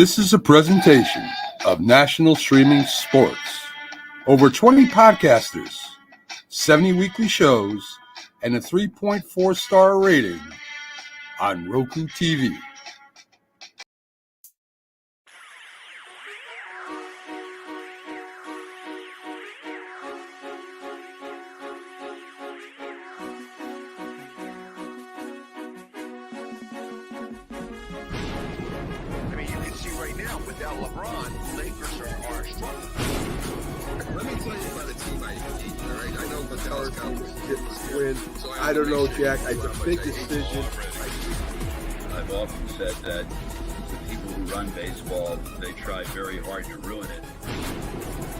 This is a presentation of National Streaming Sports. Over 20 podcasters, 70 weekly shows, and a 3.4-star rating on Roku TV. I don't know, Jack. It's a big decision. I've often said that the people who run baseball, they try very hard to ruin it.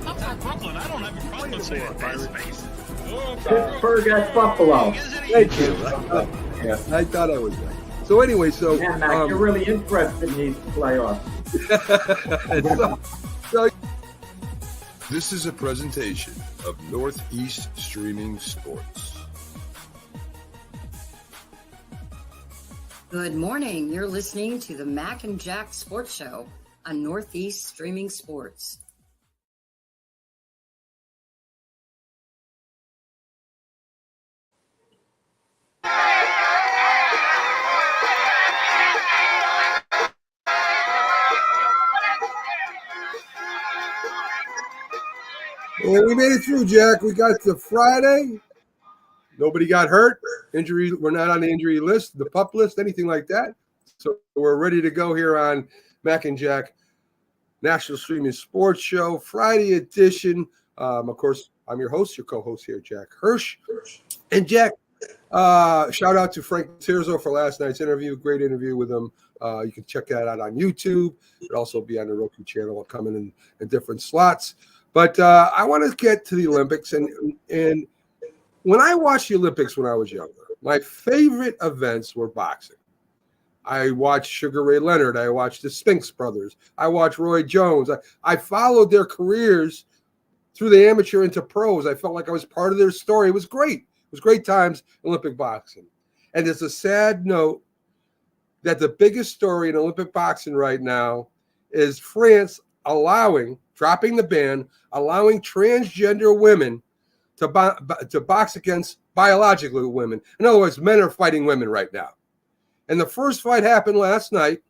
I'm from Brooklyn. I don't have a problem saying space. Pittsburgh at Buffalo. Thank you. Yeah, I thought I was right. So anyway, Yeah, Mac, you're really interested in these playoffs. so This is a presentation of Northeast Streaming Sports. Good morning. You're listening to the Mac and Jack Sports Show on Northeast Streaming Sports. well, we made it through, Jack. We got to Friday. Nobody got hurt. Injury. We're not on the injury list, the pup list, anything like that. So we're ready to go here on Mac and Jack National Streaming Sports Show, Friday edition. Of course, I'm your host, your co-host here, Jack Hirsch. And Jack, shout out to Frank Tirzo for last night's interview. Great interview with him. You can check that out on YouTube. It'll also be on the Roku channel, coming in different slots. But I want to get to the Olympics. And when I watched the Olympics when I was younger, my favorite events were boxing. I watched Sugar Ray Leonard. I watched the Spinks brothers. I watched Roy Jones. I followed their careers through the amateur into pros. I felt like I was part of their story. It was great. It was great times in Olympic boxing. And it's a sad note that the biggest story in Olympic boxing right now is France dropping the ban, allowing transgender women to box against biological women. In other words, men are fighting women right now. And the first fight happened last night,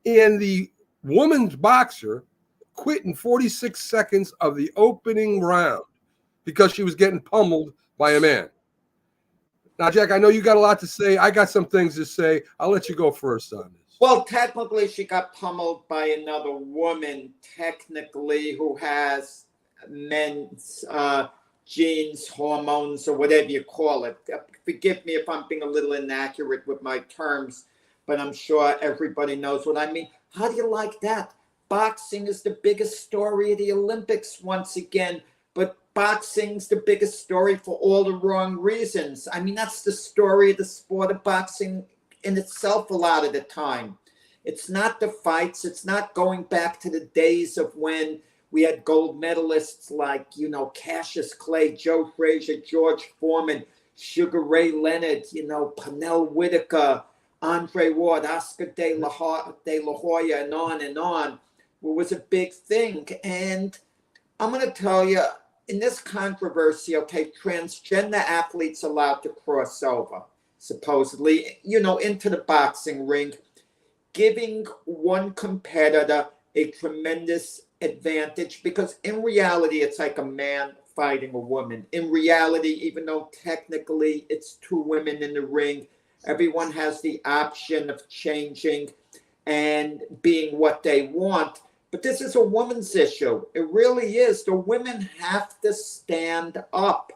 and the woman's boxer quit in 46 seconds of the opening round because she was getting pummeled by a man. Now, Jack, I know you got a lot to say. I got some things to say. I'll let you go first on this. Well, technically, she got pummeled by another woman, technically, who has men's genes, hormones, or whatever you call it. Forgive me if I'm being a little inaccurate with my terms, but I'm sure everybody knows what I mean. How do you like that? Boxing is the biggest story of the Olympics once again, but boxing's the biggest story for all the wrong reasons. I mean, that's the story of the sport of boxing in itself a lot of the time. It's not the fights. It's not going back to the days of when we had gold medalists like, Cassius Clay, Joe Frazier, George Foreman, Sugar Ray Leonard, Pernell Whitaker, Andre Ward, Oscar De La Hoya, and on and on. It was a big thing. And I'm going to tell you, in this controversy, transgender athletes allowed to cross over, supposedly, into the boxing ring, giving one competitor a tremendous advantage, because in reality, it's like a man fighting a woman. In reality, even though technically it's two women in the ring, everyone has the option of changing and being what they want. But this is a woman's issue. It really is. The women have to stand up,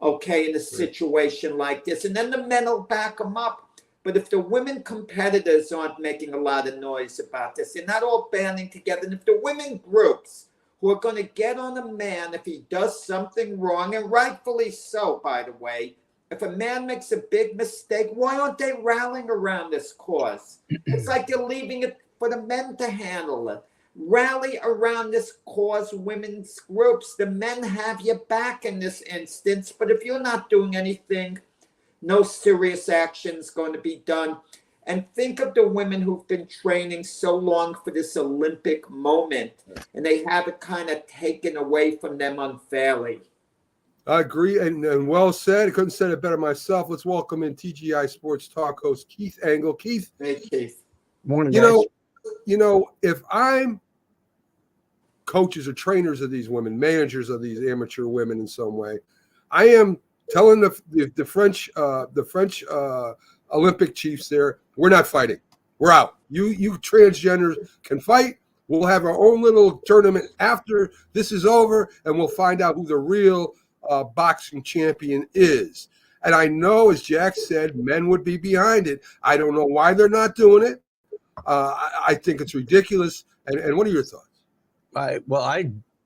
in a situation like this. And then the men will back them up. But if the women competitors aren't making a lot of noise about this, they're not all banding together. And if the women groups who are going to get on a man if he does something wrong, and rightfully so, by the way, if a man makes a big mistake, why aren't they rallying around this cause? It's like they're leaving it for the men to handle it. Rally around this cause, women's groups. The men have your back in this instance. But if you're not doing anything, no serious action is going to be done. And think of the women who've been training so long for this Olympic moment, and they have it kind of taken away from them unfairly. I agree, and well said. I couldn't have said it better myself. Let's welcome in TGI Sports Talk host Keith Engle. Keith, Hey, Keith. Morning, guys. If I'm coaches or trainers of these women, managers of these amateur women in some way, I am telling the French Olympic chiefs there, we're not fighting. We're out. You transgenders can fight. We'll have our own little tournament after this is over, and we'll find out who the real boxing champion is. And I know, as Jack said, men would be behind it. I don't know why they're not doing it. I think it's ridiculous. And what are your thoughts? I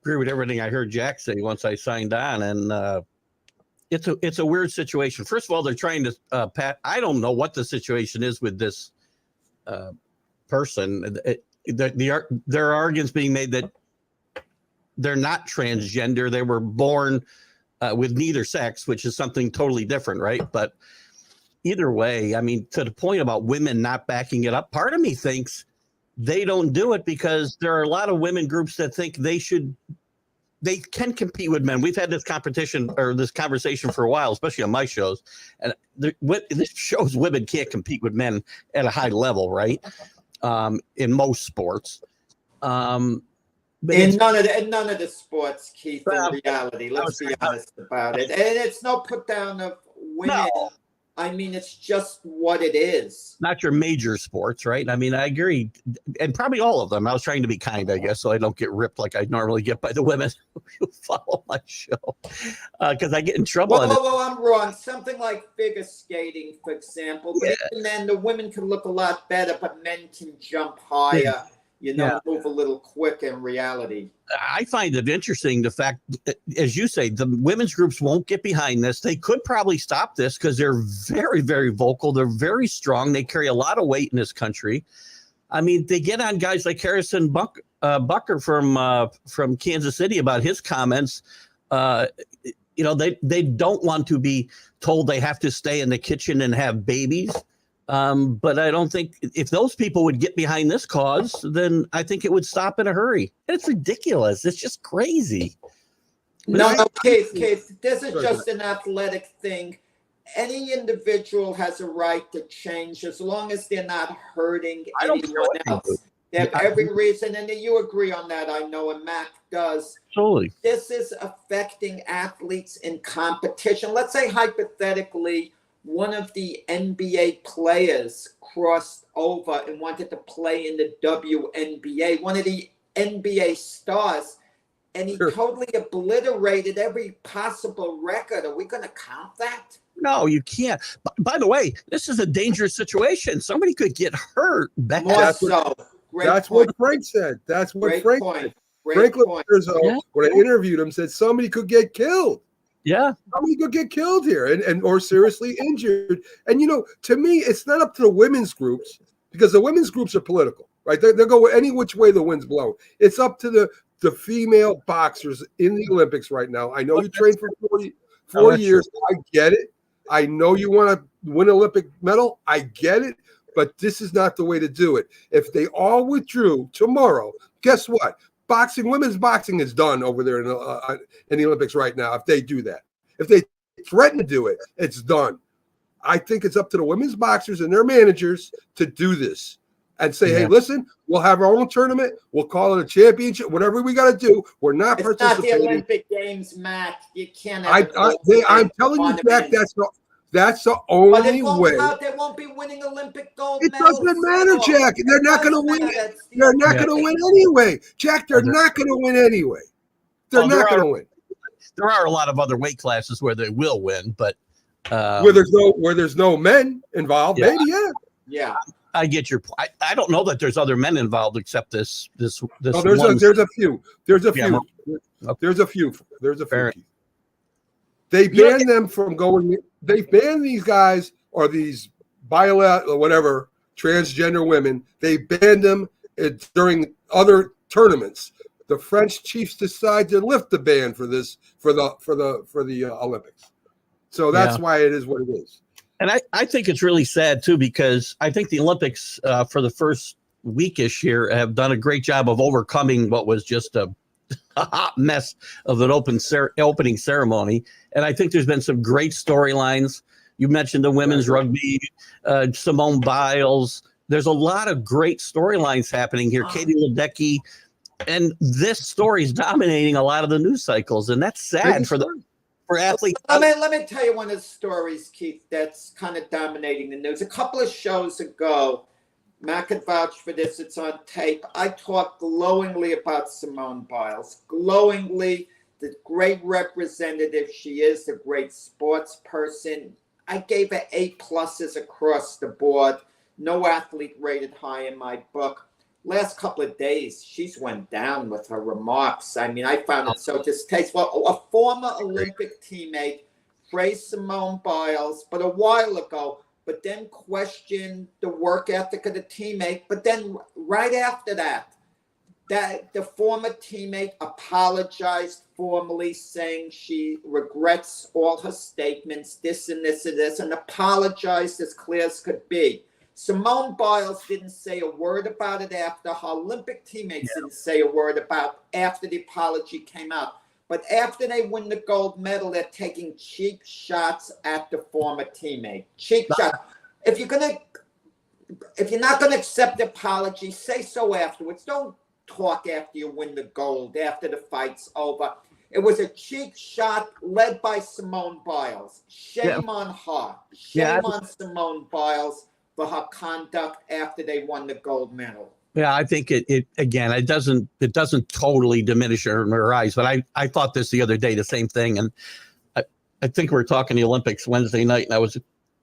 agree with everything I heard Jack say once I signed on, and it's a weird situation. First of all, they're trying to I don't know what the situation is with this person. There are arguments being made that they're not transgender. They were born with neither sex, which is something totally different, right? But either way, I mean, to the point about women not backing it up, part of me thinks they don't do it because there are a lot of women groups that think they can compete with men. We've had this competition or this conversation for a while, especially on my shows. And this shows women can't compete with men at a high level, right? In most sports. In none of the sports, Keith, in reality, let's be honest about it. And it's no put down of women. No. I mean, it's just what it is. Not your major sports, right? I mean, I agree. And probably all of them. I was trying to be kind, I guess, so I don't get ripped like I normally get by the women who follow my show. Because I get in trouble. Well, I'm wrong. Something like figure skating, for example. But even then, the women can look a lot better, but men can jump higher. Move a little quick in reality. I find it interesting, the fact, as you say, the women's groups won't get behind this. They could probably stop this because they're very, very vocal. They're very strong. They carry a lot of weight in this country. I mean, they get on guys like Harrison Bucker from Kansas City about his comments. They don't want to be told they have to stay in the kitchen and have babies. But I don't think if those people would get behind this cause, then I think it would stop in a hurry. It's ridiculous. It's just crazy. No, Keith, this is just an athletic thing. Any individual has a right to change as long as they're not hurting anyone else. They have every reason, and you agree on that, I know, and Mac does. Absolutely. This is affecting athletes in competition. Let's say hypothetically, one of the NBA players crossed over and wanted to play in the WNBA, one of the NBA stars, and he totally obliterated every possible record. Are we going to count that? No, you can't. By the way, this is a dangerous situation. Somebody could get hurt. That's what Frank said. That's what Frank said. Frank when I interviewed him, said somebody could get killed. Yeah. Somebody could get killed here and or seriously injured. And, to me, it's not up to the women's groups because the women's groups are political, right? They'll go any which way the wind's blowing. It's up to the female boxers in the Olympics right now. I know you trained for 4 years. I get it. I know you want to win an Olympic medal. I get it. But this is not the way to do it. If they all withdrew tomorrow, guess what? Women's boxing is done over there in the Olympics right now. If they do that, if they threaten to do it, it's done. I think it's up to the women's boxers and their managers to do this and say, hey, listen, we'll have our own tournament. We'll call it a championship, whatever we got to do. We're not participating. It's not the Olympic Games, Matt. You can't. I'm telling you, Jack, that's the only way. They won't be winning Olympic gold medals. It doesn't matter, Jack. They're not going to win. They're not going to win anyway. Jack, they're not going to win anyway. They're not going to win. There are a lot of other weight classes where they will win, but where there's no men involved, maybe, yeah. I get your point. I don't know that there's other men involved except this. Oh, there's a few. There's a few. They ban them from going. They ban these guys or these or whatever transgender women. They banned them during other tournaments. The French chiefs decide to lift the ban for this for the Olympics. So that's why it is what it is. And I think it's really sad, too, because I think the Olympics for the first weekish here have done a great job of overcoming what was just a hot mess of an opening ceremony. And I think there's been some great storylines. You mentioned the women's rugby, Simone Biles. There's a lot of great storylines happening here. Katie Ledecky. And this story is dominating a lot of the news cycles. And that's sad for athletes. Let me tell you one of the stories, Keith, that's kind of dominating the news. A couple of shows ago, Matt can vouch for this, it's on tape. I talked glowingly about Simone Biles. Glowingly, the great representative she is, the great sports person. I gave her A+ across the board. No athlete rated high in my book. Last couple of days, she's went down with her remarks. I mean, I found it so distasteful. A former Olympic teammate praised Simone Biles, but a while ago, but then questioned the work ethic of the teammate. But then right after that the former teammate apologized formally, saying she regrets all her statements, this and this and this, and apologized as clear as could be. Simone Biles didn't say a word about it after. Her Olympic teammates didn't say a word about after the apology came out. But after they win the gold medal, they're taking cheap shots at the former teammate. Cheap shots. If you're not gonna accept the apology, say so afterwards. Don't talk after you win the gold, after the fight's over. It was a cheap shot led by Simone Biles. Shame on her. Shame on Simone Biles for her conduct after they won the gold medal. Yeah, I think it doesn't totally diminish her in her eyes. But I thought this the other day, the same thing. And I think we were talking the Olympics Wednesday night, and I was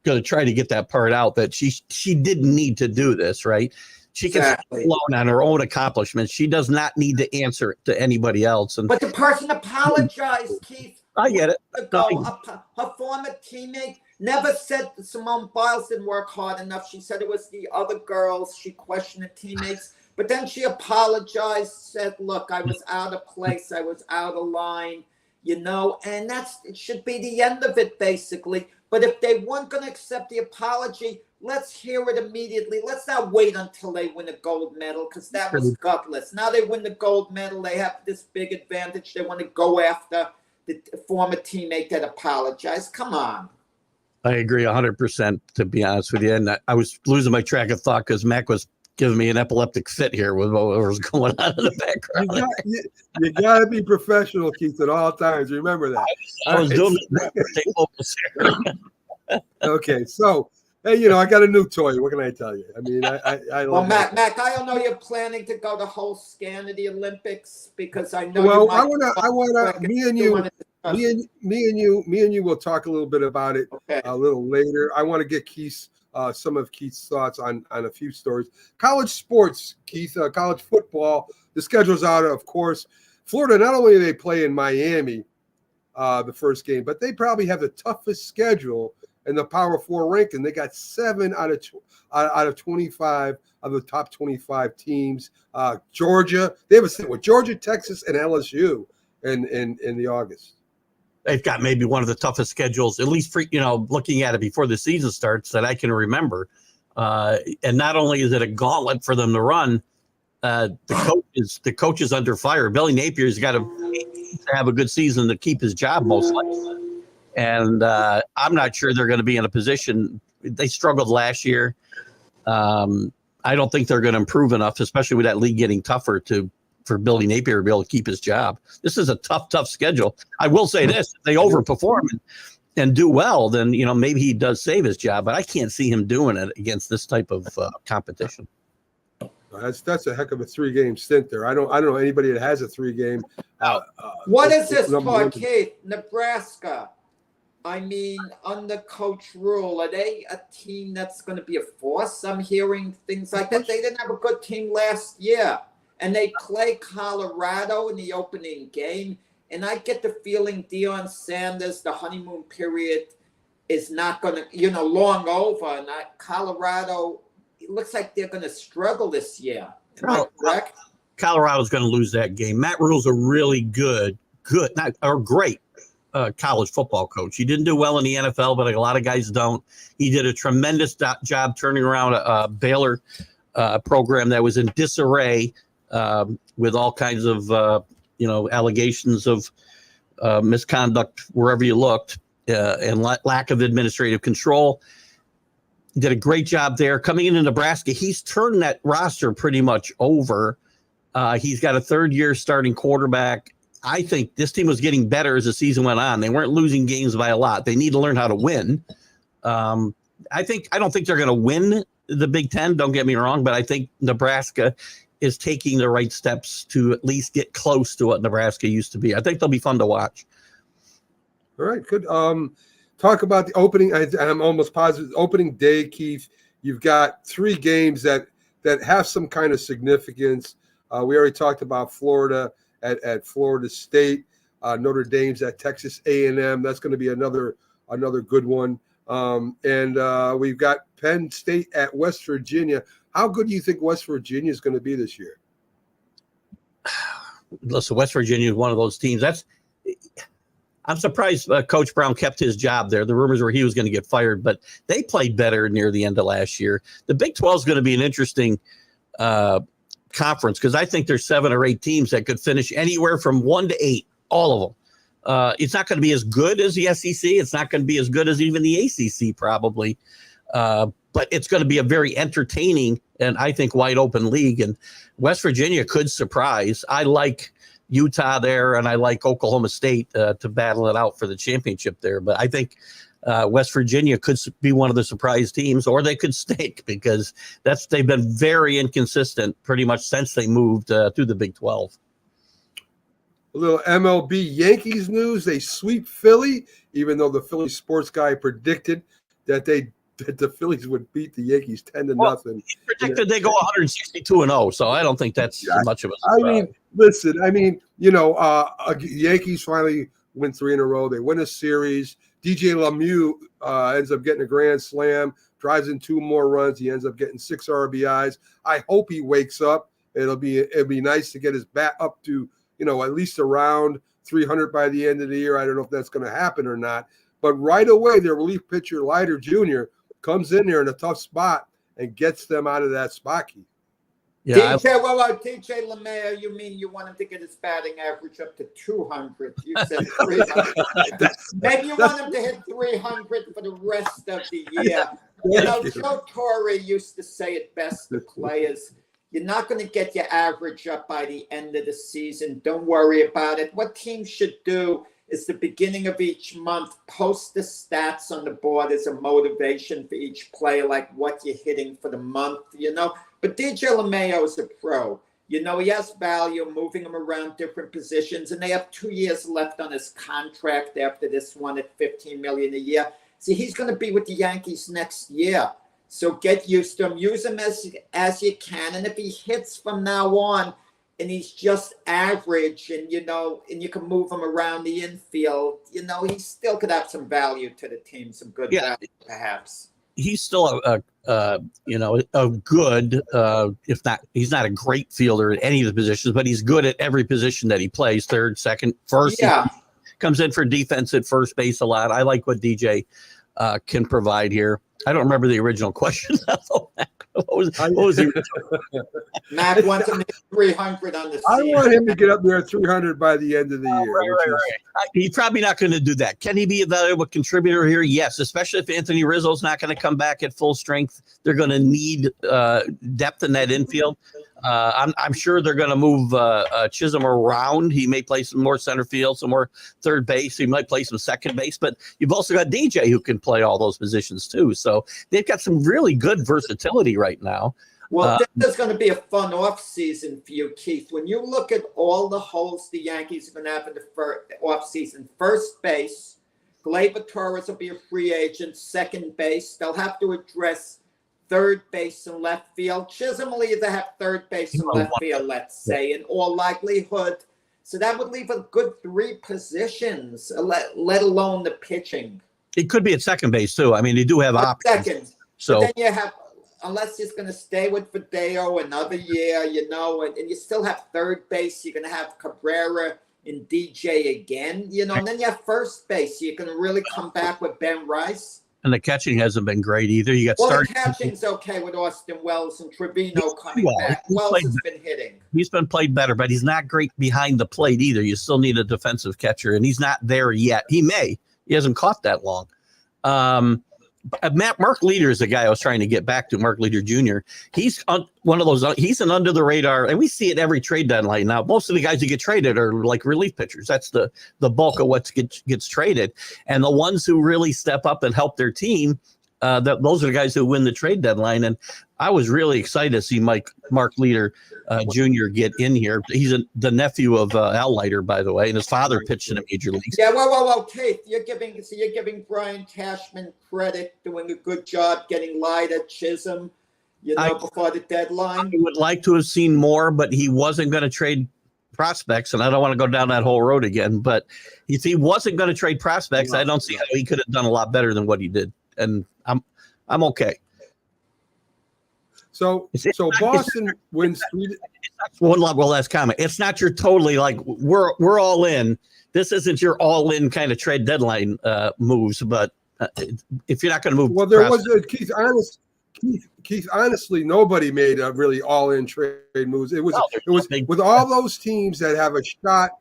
going to try to get that part out that she didn't need to do this, right? She can stand alone on her own accomplishments. She does not need to answer to anybody else. But the person apologized, Keith. I get it. Her former teammate never said that Simone Biles didn't work hard enough. She said it was the other girls. She questioned the teammates. But then she apologized, said, look, I was out of place. I was out of line, and it should be the end of it, basically. But if they weren't going to accept the apology, let's hear it immediately. Let's not wait until they win a gold medal, because that was gutless. Now they win the gold medal. They have this big advantage. They want to go after the former teammate that apologized. Come on. I agree 100%, to be honest with you. And I was losing my track of thought because Mac was giving me an epileptic fit here with what was going on in the background. You got to be professional, Keith, at all times. Remember that. I was doing it. Okay, so, hey, I got a new toy. What can I tell you? I mean, I well, Mac, I don't know you're planning to go the whole scan of the Olympics, because I know. Well, I want to. Me and you will talk a little bit about it a little later. I want to get Keith some of Keith's thoughts on a few stories. College sports, Keith, college football. The schedule's out, of course. Florida, not only do they play in Miami the first game, but they probably have the toughest schedule in the Power 4 ranking. They got 7 out of 25 of the top 25 teams. Georgia, they have a set with Georgia, Texas, and LSU in the August. They've got maybe one of the toughest schedules, at least for, looking at it before the season starts, that I can remember. And not only is it a gauntlet for them to run, the coach is under fire. Billy Napier's got to have a good season to keep his job, most likely. And I'm not sure they're going to be in a position. They struggled last year. I don't think they're going to improve enough, especially with that league getting tougher, for Billy Napier to be able to keep his job. This is a tough schedule. I will say this: if they overperform and do well, then maybe he does save his job. But I can't see him doing it against this type of competition. That's a heck of a 3-game stint there. I don't know anybody that has a 3-game. What is this for, Keith? Nebraska. I mean, under Coach Rule, are they a team that's going to be a force? I'm hearing things like that. They didn't have a good team last year, and they play Colorado in the opening game. And I get the feeling Deion Sanders, the honeymoon period is not going to, long over. And Colorado, it looks like they're going to struggle this year. Am I correct? Colorado's going to lose that game. Matt Rule's a really great college football coach. He didn't do well in the NFL, but a lot of guys don't. He did a tremendous job turning around a Baylor program that was in disarray with all kinds of allegations of misconduct wherever you looked and lack of administrative control. Did a great job there. Coming into Nebraska, he's turned that roster pretty much over. He's got a third-year starting quarterback. I think this team was getting better as the season went on. They weren't losing games by a lot. They need to learn how to win. I don't think they're going to win the Big Ten. Don't get me wrong, but I think Nebraska is taking the right steps to at least get close to what Nebraska used to be. I think they'll be fun to watch. All right, good. Talk about the opening. I'm almost positive opening day, Keith. You've got 3 games that have some kind of significance. We already talked about Florida at Florida State, Notre Dame's at Texas A&M. That's going to be another good one. And we've got Penn State at West Virginia. How good do you think West Virginia is going to be this year? Listen, West Virginia is one of those teams. I'm surprised Coach Brown kept his job there. The rumors were he was going to get fired, but they played better near the end of last year. The Big 12 is going to be an interesting conference because I think there's 7 or 8 teams that could finish anywhere from 1 to 8, all of them. It's not going to be as good as the SEC. It's not going to be as good as even the ACC probably, but it's going to be a very entertaining and I think wide open league. And West Virginia could surprise. I like Utah there, and I like Oklahoma State to battle it out for the championship there. But I think West Virginia could be one of the surprise teams, or they could stink because they've been very inconsistent pretty much since they moved to the Big 12. A little MLB Yankees news. They sweep Philly, even though the Philly sports guy predicted that the Phillies would beat the Yankees 10-0. He predicted they go 162-0, so I don't think that's much of a surprise. I mean, listen, Yankees finally win 3 in a row. They win a series. DJ LeMahieu ends up getting a grand slam, drives in 2 more runs. He ends up getting 6 RBIs. I hope he wakes up. It'll be nice to get his bat up to, at least around 300 by the end of the year. I don't know if that's going to happen or not. But right away, their relief pitcher, Leiter Jr., comes in there in a tough spot and gets them out of that spot, Keith. Yeah, DJ LeMahieu, you mean you want him to get his batting average up to 200? You said 300. Maybe you want him to hit 300 for the rest of the year. Joe Torre used to say it best to players. You're not going to get your average up by the end of the season. Don't worry about it. What teams should do is the beginning of each month, post the stats on the board as a motivation for each player, like what you're hitting for the month, But DJ LeMahieu is a pro. He has value, moving him around different positions, and they have 2 years left on his contract after this one at $15 million a year. See, he's going to be with the Yankees next year. So get used to him. Use him as you can. And if he hits from now on, and he's just average, and and you can move him around the infield, he still could have some value to the team, some good value, perhaps. He's still a good, if not, he's not a great fielder at any of the positions, but he's good at every position that he plays, third, second, first. Yeah. Comes in for defense at first base a lot. I like what DJ can provide here. I don't remember the original question. What was the original? Mac wants him to hit 300 on the season. I want him to get up there at 300 by the end of the year. Right. He's probably not going to do that. Can he be a valuable contributor here? Yes, especially if Anthony Rizzo's not going to come back at full strength. They're going to need depth in that infield. I'm sure they're going to move Chisholm around. He may play some more center field, some more third base. He might play some second base. But you've also got DJ who can play all those positions too. So they've got some really good versatility right now. Well, this is going to be a fun offseason for you, Keith. When you look at all the holes the Yankees are going to have in the offseason, first base, Gleyber Torres will be a free agent. Second base, they'll have to address third base and left field. Chisholm will either have third base and left field, let's say, in all likelihood. So that would leave a good 3 positions, let alone the pitching. It could be at second base, too. I mean, they do have options. Second. So but then you have, unless he's going to stay with Fideo another year, and you still have third base. You're going to have Cabrera in DJ again, and then you have first base. So you can really come back with Ben Rice. And the catching hasn't been great either. You got the catching's okay with Austin Wells and Trevino coming back. Wells has been hitting. He's been played better, but he's not great behind the plate either. You still need a defensive catcher, and he's not there yet. He hasn't caught that long. Mark Leader is the guy I was trying to get back to, Mark Leader Jr. He's one of those, he's an under the radar, and we see it every trade deadline now. Most of the guys who get traded are like relief pitchers. That's the bulk of what gets traded. And the ones who really step up and help their team, those are the guys who win the trade deadline. And I was really excited to see Mark Leader Jr. get in here. He's the nephew of Al Leiter, by the way, and his father pitched in the major leagues. Yeah, well, Keith, you're giving Brian Cashman credit, doing a good job getting Leiter, Chisholm, before the deadline. I would like to have seen more, but he wasn't going to trade prospects, and I don't want to go down that whole road again. But if he wasn't going to trade prospects, I don't see how he could have done a lot better than what he did, and I'm okay. So Boston wins 3. One last comment. It's not your totally like we're all in. This isn't your all in kind of trade deadline moves. But if you're not going to move, well, there was Keith. Honestly, nobody made a really all in trade moves. It was with all those teams that have a shot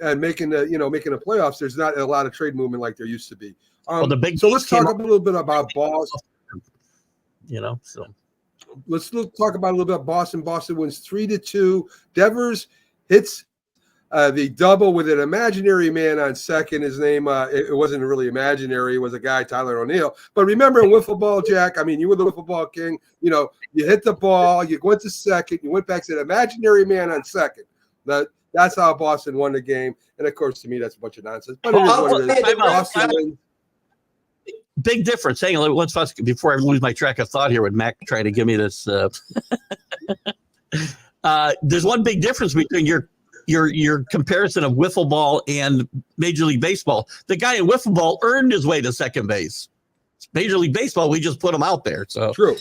at making the playoffs. There's not a lot of trade movement like there used to be. So let's talk a little bit about Boston. Let's talk about a little bit about Boston. Boston wins 3-2. Devers hits the double with an imaginary man on second. His name, it wasn't really imaginary. It was a guy, Tyler O'Neill. But remember in wiffle ball, Jack, I mean, you were the wiffle ball king. You hit the ball, you went to second, you went back to the imaginary man on second. That's how Boston won the game. And, of course, to me, that's a bunch of nonsense. But it is what it is. Boston wins. Big difference. Hang on, let's first, before I lose my track of thought here with Mac trying to give me this. There's one big difference between your comparison of wiffle ball and Major League Baseball. The guy in wiffle ball earned his way to second base. Major League Baseball, we just put him out there. So true,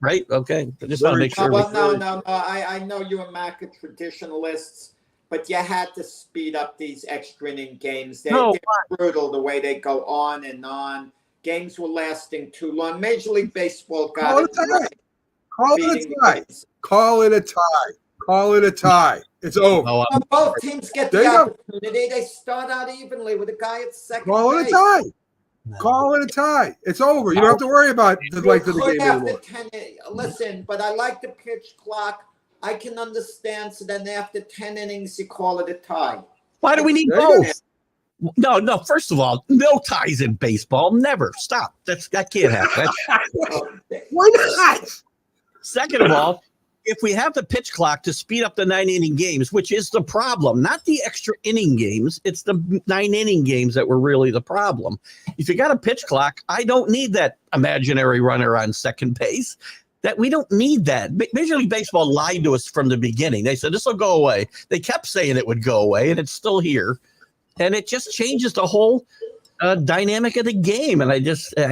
right? Okay, I just want to make sure. No. I know you and Mac are traditionalists, but you had to speed up these extra inning games. They're brutal the way they go on and on. Games were lasting too long. Major League Baseball got it. Call it a tie. It's over. Both teams get the opportunity. They start out evenly with a guy at second base. Call it a tie. It's over. You don't have to worry about the length of the game anymore. Listen, but I like the pitch clock. I can understand. So then after 10 innings, you call it a tie. Why do we need both? No. First of all, no ties in baseball. Never. Stop. That can't happen. Why not? Second of all, if we have the pitch clock to speed up the 9-inning games, which is the problem, not the extra inning games, it's the 9-inning games that were really the problem. If you got a pitch clock, I don't need that imaginary runner on second base. That we don't need that. Major League Baseball lied to us from the beginning. They said this will go away. They kept saying it would go away, and it's still here. And it just changes the whole dynamic of the game. And I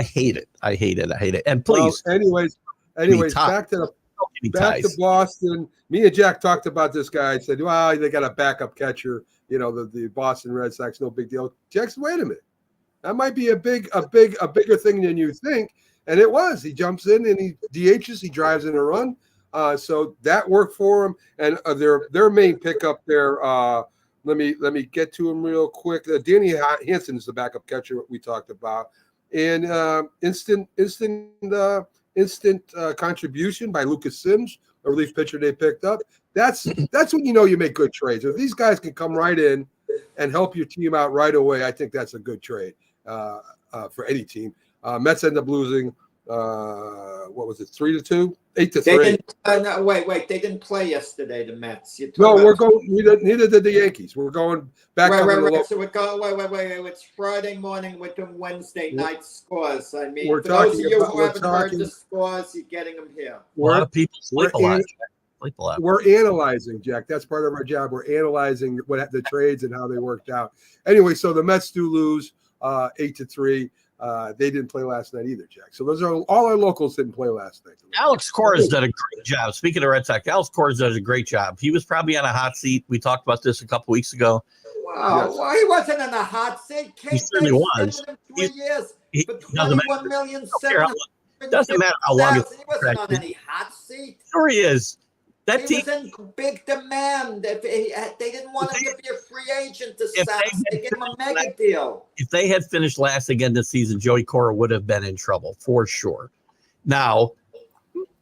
hate it. I hate it. And please. Well, anyways, back to Boston. Me and Jack talked about this guy. I said, well, they got a backup catcher. The Boston Red Sox, no big deal. Jack said, wait a minute. That might be a bigger thing than you think. And it was. He jumps in and he DHs. He drives in a run. So that worked for him. And their main pickup there. Let me get to him real quick. Danny Hansen is the backup catcher we talked about. And instant contribution by Lucas Sims, a relief pitcher they picked up. That's when you make good trades. If these guys can come right in and help your team out right away, I think that's a good trade for any team. Mets end up losing, 3-2? 8-3. Wait. They didn't play yesterday, the Mets. We're going. Neither did the Yankees. We're going back. Right. So we're going. Wait. It's Friday morning with the Wednesday night scores. I mean, for those of you who haven't heard the scores, you're getting them here. A lot of people sleep a lot. We're analyzing, Jack. That's part of our job. We're analyzing the trades and how they worked out. Anyway, so the Mets do lose 8-3. They didn't play last night either, Jack. So those are all our locals didn't play last night. Alex Cora's done a great job. Speaking of Red Sox, Alex Cora's does a great job. He was probably on a hot seat. We talked about this a couple weeks ago. Wow, Yes. well, he wasn't in a hot seat. He certainly was. 3 years He for doesn't matter. 21,750,000. Doesn't matter how long his He wasn't on contract is. any hot seat. Sure he is. That He team, was in big demand. They didn't want him to be a free agent to if Sox. They gave him a mega deal. if they had finished last again this season, Joey Cora would have been in trouble for sure. Now,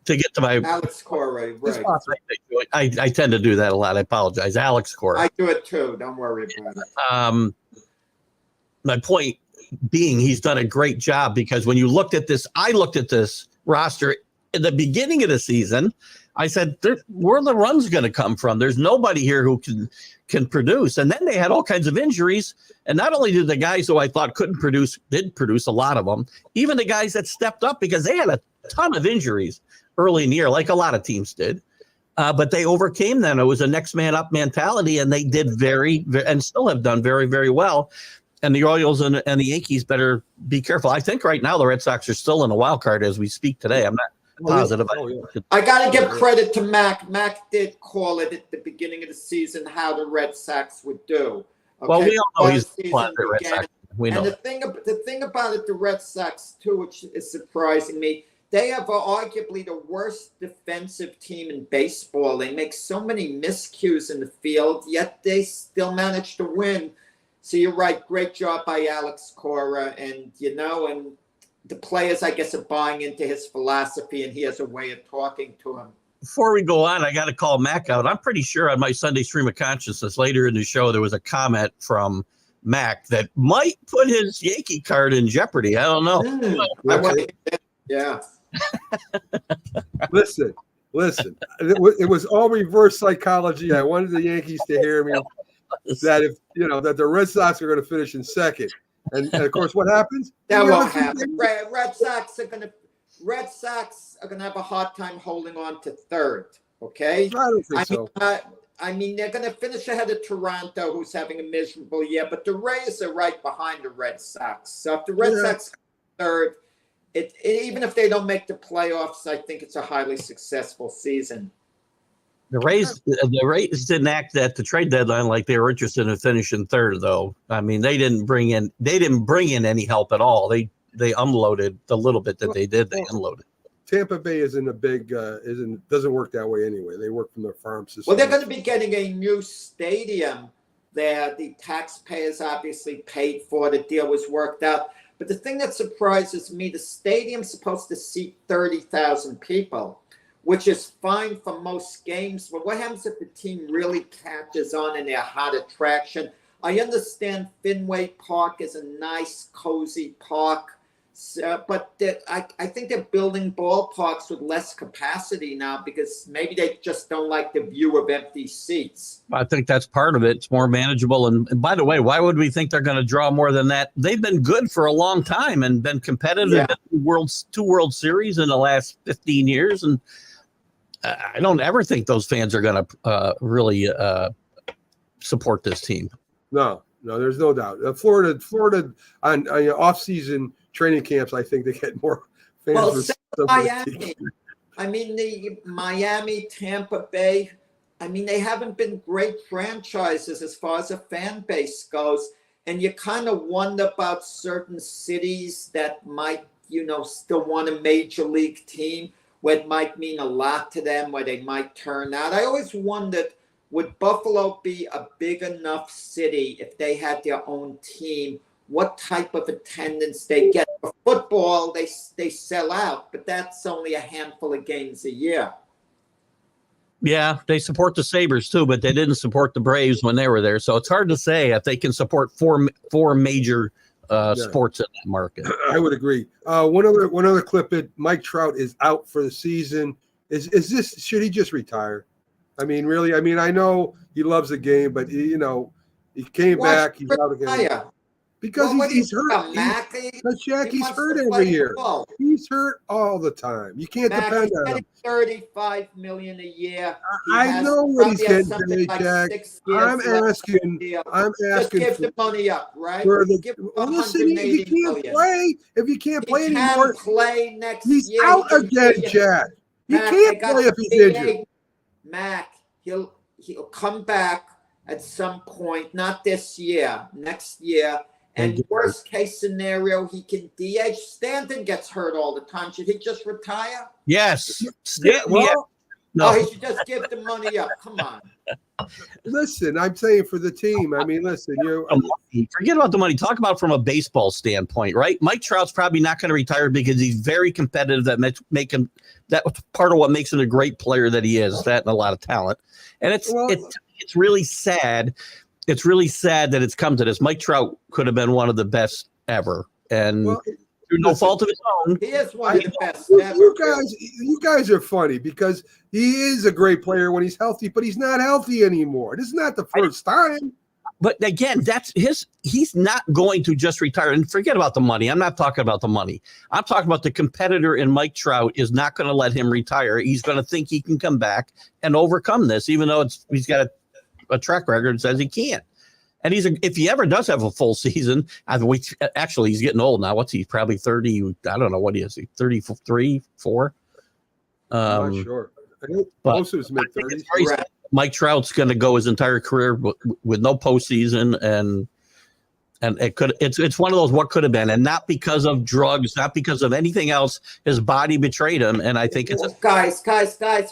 to get to my Alex Cora, right? I tend to do that a lot. I apologize, Alex Cora. I do it too. Don't worry about it. My point being, he's done a great job because when you looked at this, I looked at this roster in the beginning of the season. I said, where are the runs going to come from? There's nobody here who can produce. And then they had all kinds of injuries. And not only did the guys who I thought couldn't produce, did produce a lot of them, even the guys that stepped up because they had a ton of injuries early in the year, like a lot of teams did. But they overcame them. It was a next man up mentality, and they did very and still have done very, very well. And the Orioles and the Yankees better be careful. I think right now the Red Sox are still in a wild card as we speak today. I'm not positive. I got to give credit to Mac. Mac did call it at the beginning of the season how the Red Sox would do. Okay? Well, we all know he's the the Red Sox. We know. And the thing about it, the Red Sox too, which is surprising me, they have arguably the worst defensive team in baseball. They make so many miscues in the field, yet they still manage to win. So you're right. Great job by Alex Cora. And, and the players, I guess, are buying into his philosophy, and he has a way of talking to him. Before we go on, I got to call Mac out. I'm pretty sure on my Sunday Stream of Consciousness later in the show, there was a comment from Mac that might put his Yankee card in jeopardy. I don't know. Yeah. Listen. It was all reverse psychology. I wanted the Yankees to hear me that if that the Red Sox are going to finish in second, and of course, what happens? That won't happen. Red Sox are going to have a hard time holding on to third. Okay. I don't think so. I mean, they're going to finish ahead of Toronto, who's having a miserable year, but the Rays are right behind the Red Sox. So if the Red Sox are third, even if they don't make the playoffs, I think it's a highly successful season. The Rays didn't act at the trade deadline like they were interested in finishing third, though. I mean, they didn't bring in any help at all. They unloaded the little bit that they did. They unloaded. Tampa Bay isn't a big doesn't work that way anyway. They work from their farm system. Well, they're going to be getting a new stadium there. The taxpayers obviously paid for. The deal was worked out. But the thing that surprises me, the stadium's supposed to seat 30,000 people, which is fine for most games. But what happens if the team really catches on and they're a hot attraction? I understand Fenway Park is a nice, cozy park, but I think they're building ballparks with less capacity now because maybe they just don't like the view of empty seats. I think that's part of it. It's more manageable. And by the way, why would we think they're going to draw more than that? They've been good for a long time and been competitive in two World Series in the last 15 years. And I don't ever think those fans are going to really support this team. No, there's no doubt. Florida on off-season training camps, I think they get more fans. Well, Miami. I mean, the Miami, Tampa Bay. I mean, they haven't been great franchises as far as a fan base goes. And you kind of wonder about certain cities that might, still want a major league team, where it might mean a lot to them, where they might turn out. I always wondered, would Buffalo be a big enough city if they had their own team? What type of attendance they get? For football, they sell out, but that's only a handful of games a year. Yeah, they support the Sabres too, but they didn't support the Braves when they were there. So it's hard to say if they can support four major sports in that market. I would agree. One other clip. Mike Trout is out for the season. Should he just retire? I mean, really? I mean, I know he loves the game, but he came back. He's out again. Because he's hurt. He's hurt every year. He's hurt all the time. You can't depend on him. $35 million a year. I know what he's getting paid, Jack. I'm asking. Just give the money up, right? Listen, if you can't play anymore, play next he's year. out again, Jack. He can't play if he's injured. Mac, he'll come back. at some point, not this year, next year. And worst case scenario, he can DH. Stanton gets hurt all the time. Should he just retire? Yes. No, he should just give the money up. Come on. Listen, I'm saying for the team. I mean, listen, forget about the money. Talk about it from a baseball standpoint, right? Mike Trout's probably not going to retire because he's very competitive. That's part of what makes him a great player that he is. That and a lot of talent. And it's really sad. It's really sad that it's come to this. Mike Trout could have been one of the best ever, and through no fault of his own, he is one of the best ever. You guys are funny because he is a great player when he's healthy, but he's not healthy anymore. This is not the first time. But again, he's not going to just retire. And forget about the money. I'm not talking about the money. I'm talking about the competitor in Mike Trout is not going to let him retire. He's going to think he can come back and overcome this, even though he's got a track record that says he can't. And if he ever does have a full season, actually he's getting old now. What's he? Probably 30. I don't know what he is. 33, 4. I'm not sure. Most of his mid-30s. Mike Trout's going to go his entire career with no postseason, and it's one of those what could have been, and not because of drugs, not because of anything else. His body betrayed him, and I think guys.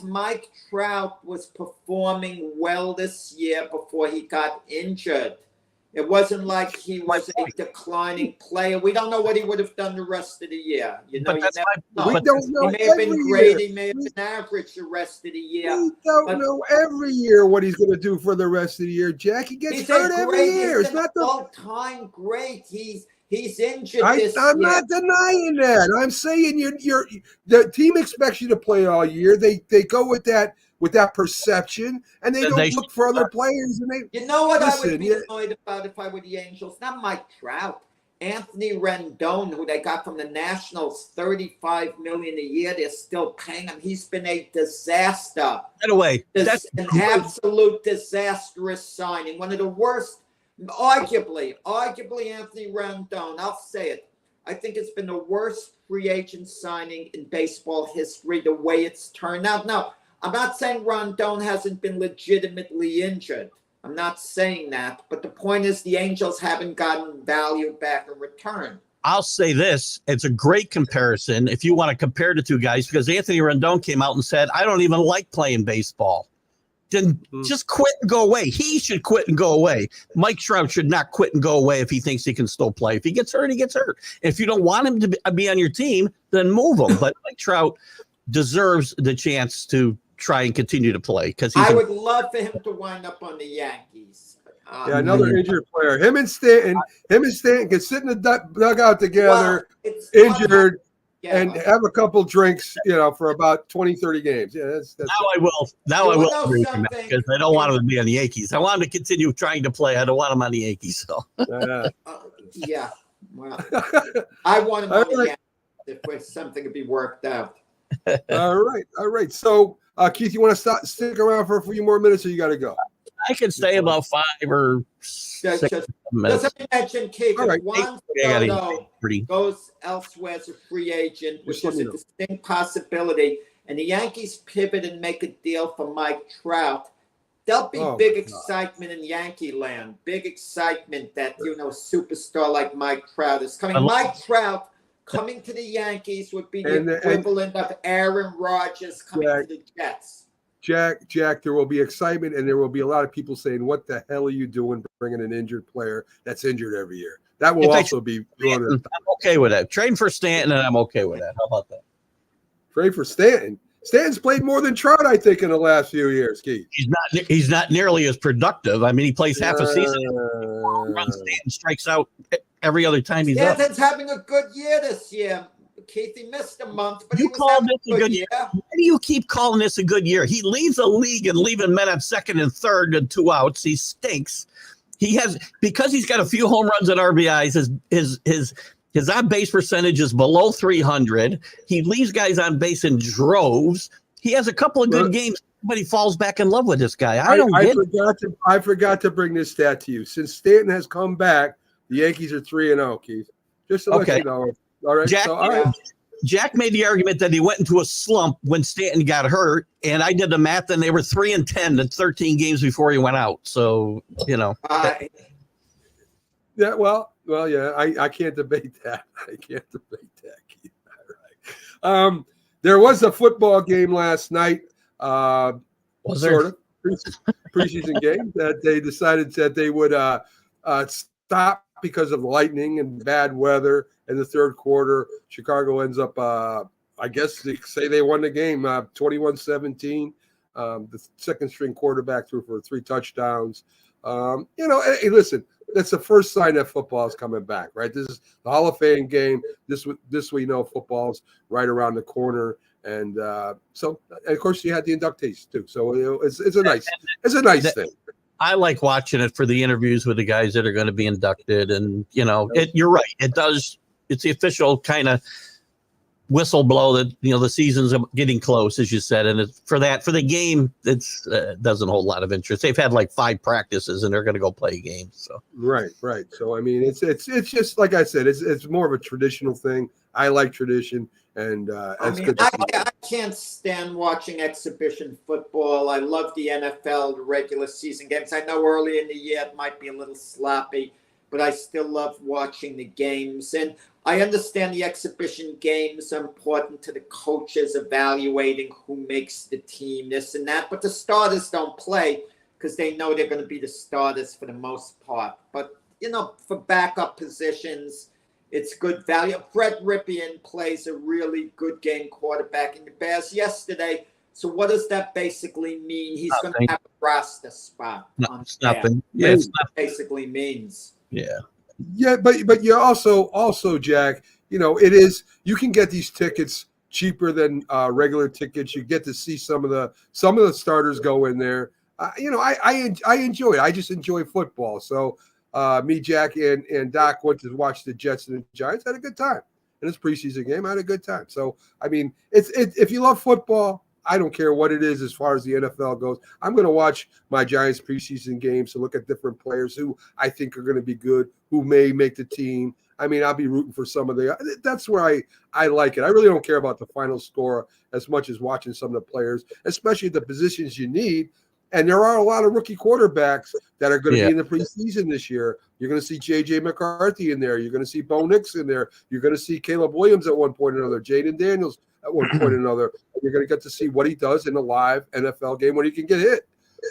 Mike Trout was performing well this year before he got injured. It wasn't like he was a declining player. We don't know what he would have done the rest of the year. You know, we don't know. He may have been great. He may have been average the rest of the year. We don't know every year what he's going to do for the rest of the year. Jack, he gets hurt every year. It's not the all-time great. He's injured I'm year. not denying that. I'm saying the team expects you to play all year. They go with that perception, and they don't look for other players. And you know what I would be annoyed about if I were the Angels? Not Mike Trout. Anthony Rendon, who they got from the Nationals, $35 million a year. They're still paying him. He's been a disaster. By the way, that's an absolute disastrous signing. One of the worst, arguably Anthony Rendon. I'll say it. I think it's been the worst free agent signing in baseball history. The way it's turned out. Now, I'm not saying Rondon hasn't been legitimately injured. I'm not saying that. But the point is the Angels haven't gotten value back in return. I'll say this. It's a great comparison if you want to compare the two guys, because Anthony Rendon came out and said, I don't even like playing baseball. Then just quit and go away. He should quit and go away. Mike Trout should not quit and go away if he thinks he can still play. If he gets hurt, he gets hurt. If you don't want him to be on your team, then move him. But Mike Trout deserves the chance to try and continue to play, because I would love for him to wind up on the Yankees. Another injured player. Him and Stanton can sit in the dugout together, injured, and have a couple drinks, for about 20, 30 games. Yeah, that's Now I will agree with him, because I don't want him to be on the Yankees. I want him to continue trying to play. I don't want him on the Yankees. So yeah, well, I want him on the Yankees if something could be worked out. All right. So, Keith, you want to stick around for a few more minutes, or you got to go? I can stay about 5 or 6 minutes. Just mention Keith. Right. Juan Soto goes elsewhere as a free agent, which is a distinct possibility, and the Yankees pivot and make a deal for Mike Trout. There'll be big excitement in Yankee land. Big excitement that, superstar like Mike Trout is coming. Mike Trout coming to the Yankees would be the equivalent of Aaron Rodgers coming to the Jets. Jack, there will be excitement, and there will be a lot of people saying, what the hell are you doing bringing an injured player that's injured every year? That will also be Stanton, I'm okay with that. Trade for Stanton, and I'm okay with that. How about that? Trade for Stanton? Stanton's played more than Trout, I think, in the last few years, Keith. He's not nearly as productive. I mean, he plays half a season. Stanton strikes out every other time he's up. Stanton's having a good year this year. Keith, he missed a month, but you call this a good year. Why do you keep calling this a good year? He leads the league and leaving men at second and third and 2 outs. He stinks. Because he's got a few home runs and RBIs. His on base percentage is below 300. He leaves guys on base in droves. He has a couple of good games, but he falls back in love with this guy. I forgot to bring this stat to you. Since Stanton has come back, the Yankees are 3-0, Keith. Just to let you know. All right. Jack, so, all right. Jack made the argument that he went into a slump when Stanton got hurt, and I did the math, and they were 3-10 in 13 games before he went out. So, yeah, yeah, I can't debate that. I can't debate that. All right. There was a football game last night. Was sort of preseason game that they decided that they would stop because of lightning and bad weather in the third quarter. Chicago ends up, I guess they say they won the game 21-17. The second string quarterback threw for 3 touchdowns. Hey, listen, that's the first sign that football is coming back, right? This is the Hall of Fame game. This we know football's right around the corner. And so, of course, you had the inductees too. So it's a nice thing. I like watching it for the interviews with the guys that are going to be inducted, and you're right. It does. It's the official kind of whistle blow that the season's getting close, as you said, and for the game, it's doesn't hold a lot of interest. They've had like 5 practices, and they're going to go play games. So right. So I mean, it's just like I said, it's more of a traditional thing. I like tradition. And I can't stand watching exhibition football. I love the NFL, the regular season games. I know early in the year it might be a little sloppy, but I still love watching the games. And I understand the exhibition games are important to the coaches evaluating who makes the team, this and that. But the starters don't play because they know they're going to be the starters for the most part. But, for backup positions, it's good value. Brett Ripien plays a really good game quarterback in the Bears yesterday. So what does that basically mean? He's going to have a roster spot. It's nothing. Yeah, it's not basically means. Yeah, but you also Jack, it is, you can get these tickets cheaper than regular tickets. You get to see some of the starters go in there. I enjoy it. I just enjoy football. So me, Jack, and Doc went to watch the Jets and the Giants. Had a good time. In this preseason game, I had a good time. So, I mean, if you love football, I don't care what it is as far as the NFL goes. I'm going to watch my Giants preseason games to look at different players who I think are going to be good, who may make the team. I mean, I'll be rooting for some of that's where I like it. I really don't care about the final score as much as watching some of the players, especially at the positions you need. And there are a lot of rookie quarterbacks that are going to be in the preseason this year. You're going to see J.J. McCarthy in there. You're going to see Bo Nix in there. You're going to see Caleb Williams at one point or another, Jaden Daniels at one point or another. You're going to get to see what he does in a live NFL game when he can get hit.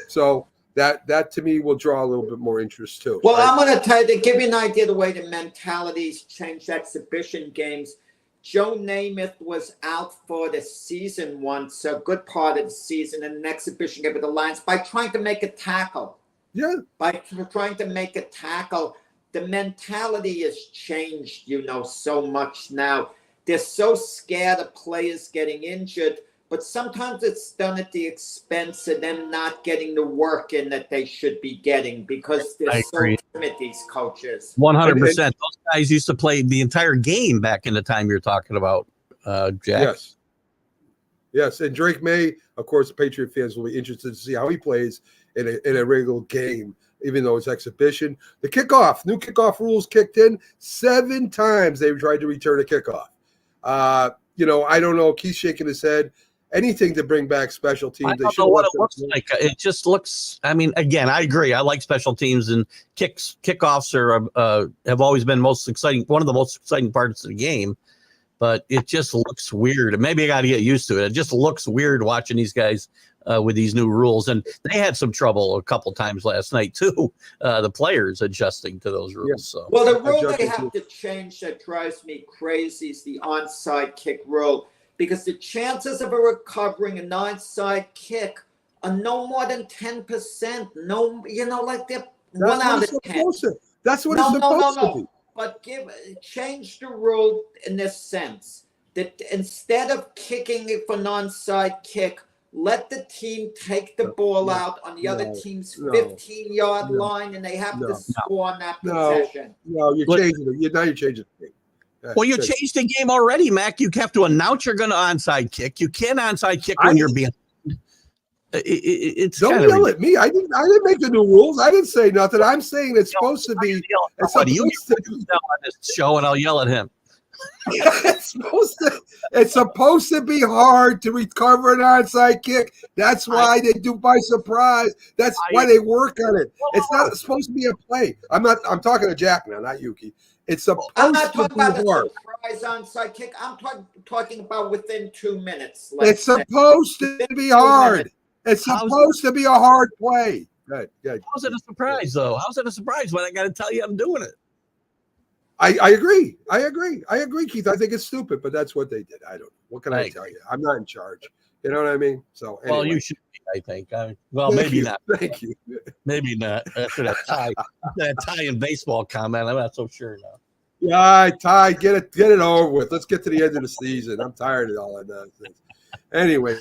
So that to me will draw a little bit more interest too. Well, right? I'm going to tell you, to give you an idea of the way the mentalities change exhibition games. Joe Namath was out for the season once, a good part of the season, in an exhibition game with the Lions by trying to make a tackle. Yeah. By trying to make a tackle. The mentality has changed, so much now. They're so scared of players getting injured, but sometimes it's done at the expense of them not getting the work in that they should be getting because they're so timid, these coaches. 100%. Those guys used to play the entire game back in the time you're talking about, Jack. Yes. And Drake May, of course, Patriot fans will be interested to see how he plays in a regular game, even though it's exhibition. The new kickoff rules kicked in 7 times. They've tried to return a kickoff. I don't know. Keith's shaking his head. Anything to bring back special teams. I don't know what it looks like. It just looks. I mean, again, I agree. I like special teams, and kickoffs have always been one of the most exciting parts of the game. But it just looks weird. And maybe I got to get used to it. It just looks weird watching these guys with these new rules, and they had some trouble a couple times last night too. The players adjusting to those rules. Yeah. So. Well, the rule they have to change that drives me crazy is the onside kick rule. Because the chances of recovering an onside kick are no more than 10%. No, like they're 1 out of 10. That's what it's supposed to be. But change the rule in this sense that instead of kicking it for an onside kick, let the team take the ball out on the other team's 15-yard line, and they have to score on that possession. No, you're changing it. Now you're changing it. Well, you changed the game already, Mac. You have to announce you're going to onside kick. You can't onside kick when you're behind. It's don't yell at me. I didn't make the new rules. I didn't say nothing. I'm saying it's supposed to be. You on this show, and I'll yell at him. It's supposed to be hard to recover an onside kick. That's why they do by surprise. That's why they work on it. It's not supposed to be a play. I'm talking to Jack now, not Yuki. It's supposed I'm not to talking be about hard. a surprise onside kick. I'm talking about within 2 minutes. It's supposed to be hard. It's supposed to be a hard play. Good. How's it a surprise, though? How's it a surprise when I got to tell you I'm doing it? I agree. I agree, Keith. I think it's stupid, but that's what they did. I don't know. What can I tell you? I'm not in charge. You know what I mean? So anyway. Well, you should be, I think. Maybe not. Thank you. Maybe not. After that tie in baseball comment, I'm not so sure now. Yeah, Ty, get it over with. Let's get to the end of the season. I'm tired of all that nonsense. Anyway,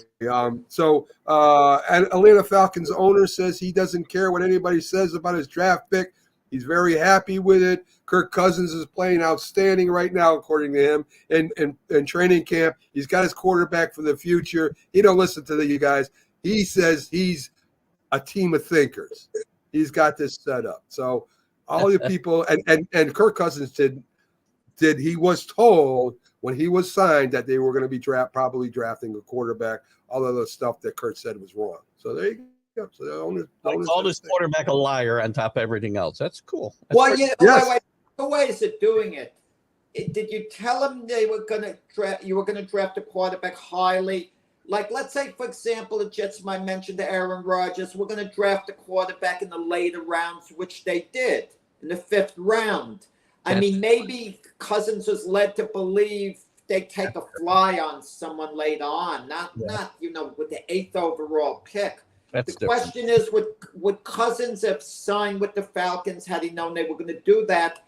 so Atlanta Falcons owner says he doesn't care what anybody says about his draft pick. He's very happy with it. Kirk Cousins is playing outstanding right now, according to him, in training camp. He's got his quarterback for the future. He don't listen to you guys. He says he's a team of thinkers. He's got this set up. So all the people and Kirk Cousins did he was told when he was signed that they were going to be probably drafting a quarterback, all of the stuff that Kurt said was wrong. So there you go. So the call this quarterback a liar on top of everything else. That's cool. Wait. The way is it doing it? Did you tell them they were going to draft? You were going to draft a quarterback highly. Like, let's say, for example, the Jets might mention to Aaron Rodgers, we're going to draft a quarterback in the later rounds, which they did in the 5th round. I mean, maybe Cousins was led to believe they take a fly on someone later on, not with the 8th overall pick. The question is, would Cousins have signed with the Falcons had he known they were going to do that?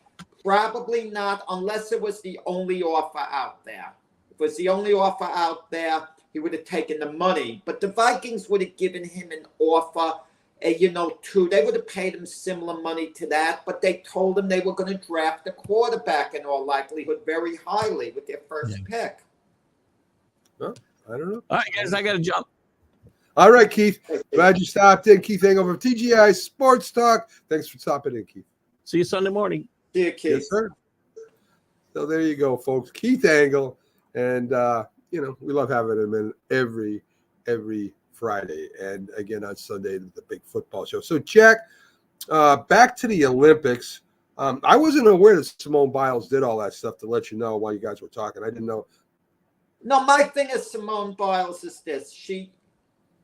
Probably not, unless it was the only offer out there. If it was the only offer out there, he would have taken the money. But the Vikings would have given him an offer, they would have paid him similar money to that, but they told him they were going to draft a quarterback in all likelihood very highly with their first pick. Well, I don't know. All right, guys, I got to jump. All right, Keith. Glad you stopped in. Keith Engle from TGI Sports Talk. Thanks for stopping in, Keith. See you Sunday morning. See you, Keith. Yes, sir. So there you go, folks. Keith Engle. And, we love having him in every Friday. And, again, on Sunday, the big football show. So, Jack, back to the Olympics. I wasn't aware that Simone Biles did all that stuff, to let you know while you guys were talking. I didn't know. No, my thing is Simone Biles is this.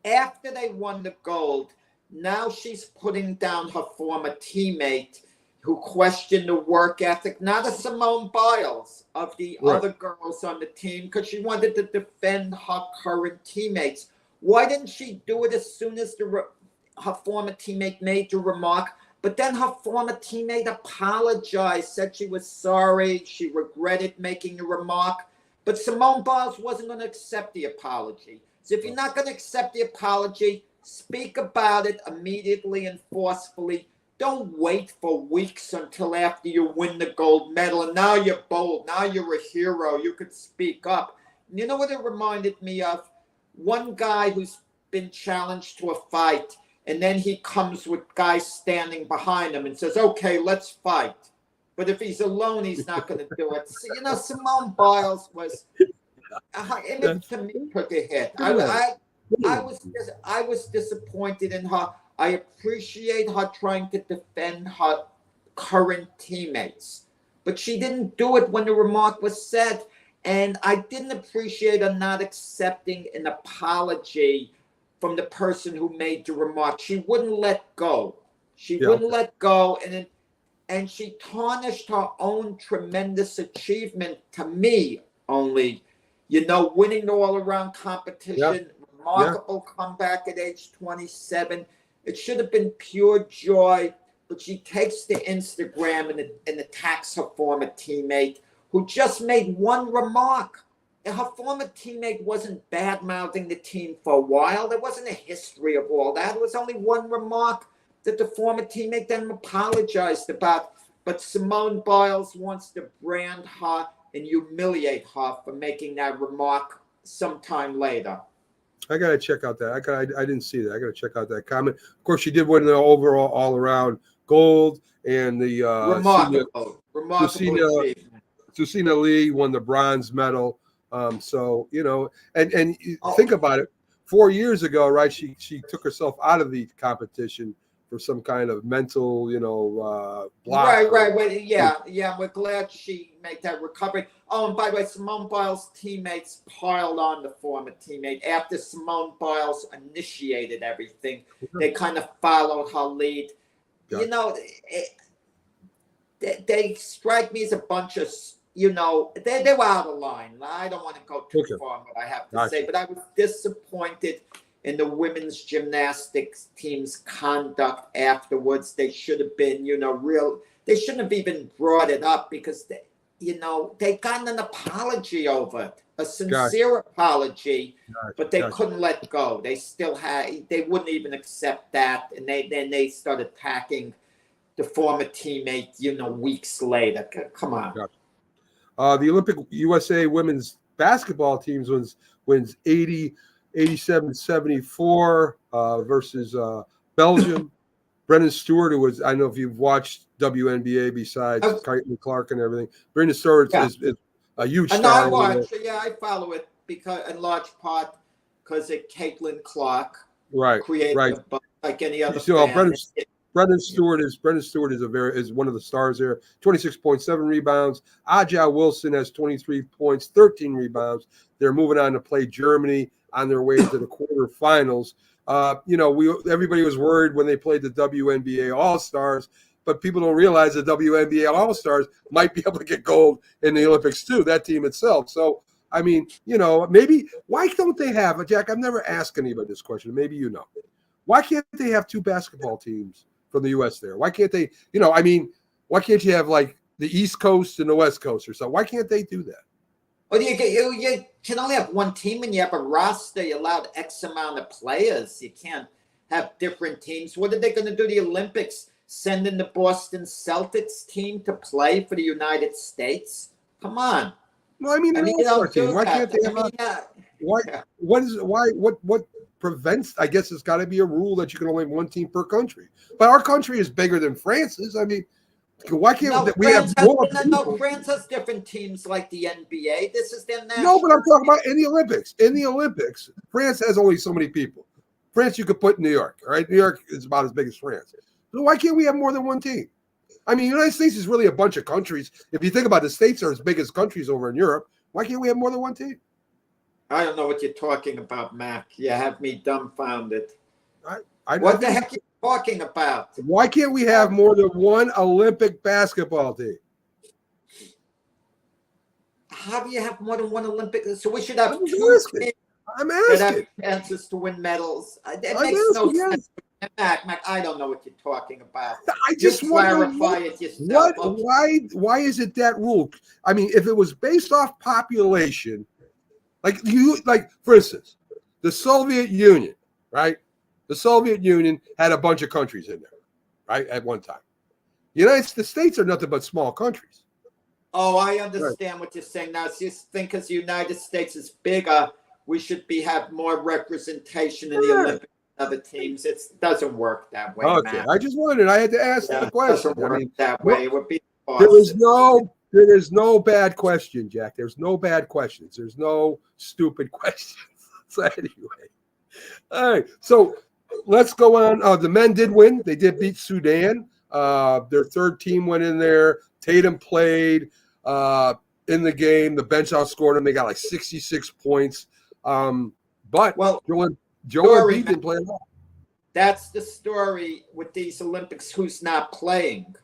After they won the gold, now she's putting down her former teammate who questioned the work ethic, not a Simone Biles, of the other girls on the team, because she wanted to defend her current teammates. Why didn't she do it as soon as her former teammate made the remark? But then her former teammate apologized, said she was sorry, she regretted making the remark. But Simone Biles wasn't going to accept the apology. So if you're not going to accept the apology, speak about it immediately and forcefully. Don't wait for weeks until after you win the gold medal. And now you're bold. Now you're a hero. You could speak up. You know what it reminded me of? One guy who's been challenged to a fight, and then he comes with guys standing behind him and says, okay, let's fight. But if he's alone, he's not going to do it. So, Simone Biles was... to me, took a hit. I was disappointed in her. I appreciate her trying to defend her current teammates, but she didn't do it when the remark was said. And I didn't appreciate her not accepting an apology from the person who made the remark. She wouldn't let go. Wouldn't let go, and she tarnished her own tremendous achievement, to me only. Winning the all-around competition, remarkable comeback at age 27. It should have been pure joy, but she takes to Instagram and attacks her former teammate, who just made one remark. And her former teammate wasn't bad-mouthing the team for a while. There wasn't a history of all that. It was only one remark that the former teammate then apologized about. But Simone Biles wants to brand her and humiliate her for making that remark sometime later. I got to check out that. I didn't see that. I got to check out that comment. Of course, she did win the overall all-around gold and the remarkable Susina Lee won the bronze medal. So, and think about it. 4 years ago, right, she took herself out of the competition for some kind of mental, block. Right. Well, yeah. We're glad she made that recovery. Oh, and by the way, Simone Biles' teammates piled on the former teammate. After Simone Biles initiated everything, they kind of followed her lead. Gotcha. They strike me as a bunch of, they were out of line. I don't want to go too far on what I have to say, but I was disappointed in the women's gymnastics team's conduct afterwards. They should have been, they shouldn't have even brought it up because, they got an apology over it, a sincere apology, but they couldn't let go. They still they wouldn't even accept that. And then they started attacking the former teammate, weeks later. Come on. The Olympic USA women's basketball teams wins 87-74 versus Belgium. Brendan Stewart, who was, I don't know if you've watched WNBA besides Caitlin Clark and everything. Brendan Stewart is a huge star. I watch. I follow it because, in large part, because of Caitlin Clark. Created like any other. Brendan Stewart is one of the stars there. 26.7 rebounds. Aja Wilson has 23 points, 13 rebounds. They're moving on to play Germany on their way to the quarterfinals. Everybody was worried when they played the WNBA All-Stars, but people don't realize the WNBA All-Stars might be able to get gold in the Olympics too, that team itself. So, I mean, maybe why don't they have, Jack, I've never asked anybody this question. Maybe why can't they have two basketball teams from the U.S. there? Why can't they, why can't you have like the East Coast and the West Coast or something? Why can't they do that? Well, you can only have one team and you have a roster. You're allowed X amount of players. You can't have different teams. What are they going to do? The Olympics, send in the Boston Celtics team to play for the United States? Come on. Well, team. Why can't they have what prevents? I guess it's got to be a rule that you can only have one team per country. But our country is bigger than France's. I mean, why can't we have more? No, France has different teams like the NBA. This is their national. No, but I'm talking about in the Olympics. In the Olympics, France has only so many people. France, you could put New York. All right, New York is about as big as France. So why can't we have more than one team? I mean, the United States is really a bunch of countries. If you think about it, the states are as big as countries over in Europe. Why can't we have more than one team? I don't know what you're talking about, Mac. You have me dumbfounded. What the heck are you talking about? Why can't we have more than one Olympic basketball team? How do you have more than one Olympic? So we should have two teams that have chances to win medals. That makes no sense. Mac, I don't know what you're talking about. I just want to clarify it yourself. Why is it that rule? I mean, if it was based off population, for instance, the Soviet Union, right? The Soviet Union had a bunch of countries in there, right? At one time. The States are nothing but small countries. Oh, I understand what you're saying now. So you think because the United States is bigger, we should have more representation in the Olympics and other teams. It doesn't work that way, Okay, Matt. I just wondered. I had to ask the question. It doesn't work that way. It would be there is no bad question, Jack. There's no bad questions. There's no stupid questions. So anyway. All right. So let's go on. The men did win. They did beat Sudan. Their third team went in there. Tatum played in the game. The bench outscored them. They got like 66 points. But Joel Embiid didn't play at all. That's the story with these Olympics. Who's not playing?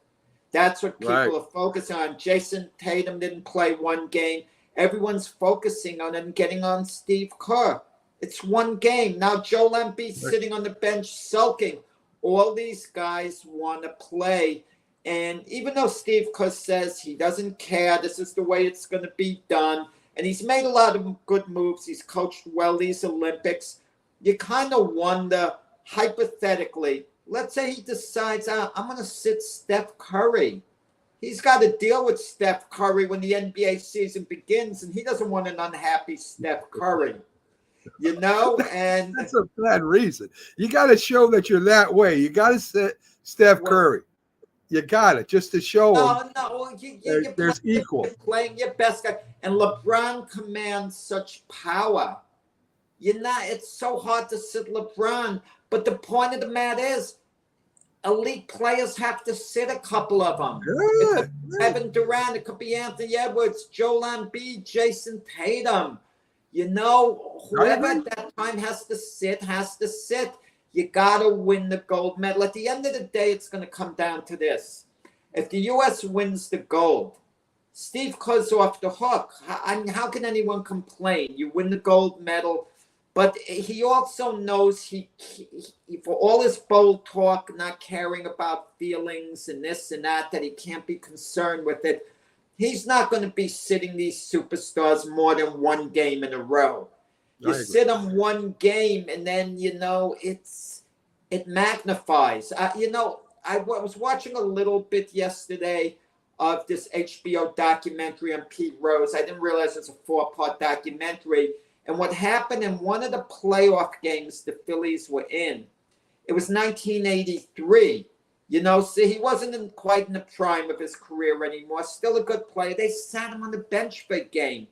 That's what people are focusing on. Jason Tatum didn't play one game. Everyone's focusing on and getting on Steve Kerr. It's one game. Now Joel Embiid's sitting on the bench sulking. All these guys want to play. And even though Steve Kerr says he doesn't care, this is the way it's going to be done. And he's made a lot of good moves. He's coached well these Olympics. You kind of wonder, hypothetically, let's say he decides, I'm going to sit Steph Curry. He's got to deal with Steph Curry when the NBA season begins, and he doesn't want an unhappy Steph Curry. And that's a bad reason. You got to show that you're that way. You got to sit Steph Curry. You got it, just to show them No, you there's equal. You're playing your best guy, and LeBron commands such power. It's so hard to sit LeBron, but the point of the matter is, elite players have to sit a couple of them. It could be Kevin Durant, it could be Anthony Edwards, Joel Embiid, Jason Tatum. Whoever at that time has to sit. You got to win the gold medal. At the end of the day, it's going to come down to this. If the U.S. wins the gold, Steve Kerr's off the hook. How can anyone complain? You win the gold medal. But he also knows he for all his bold talk, not caring about feelings and this and that he can't be concerned with it. He's not going to be sitting these superstars more than one game in a row. You sit them one game, and then it magnifies. I was watching a little bit yesterday of this HBO documentary on Pete Rose. I didn't realize it's a 4-part documentary. And what happened in one of the playoff games the Phillies were in, it was 1983. He wasn't quite in the prime of his career anymore. Still a good player. They sat him on the bench for a game.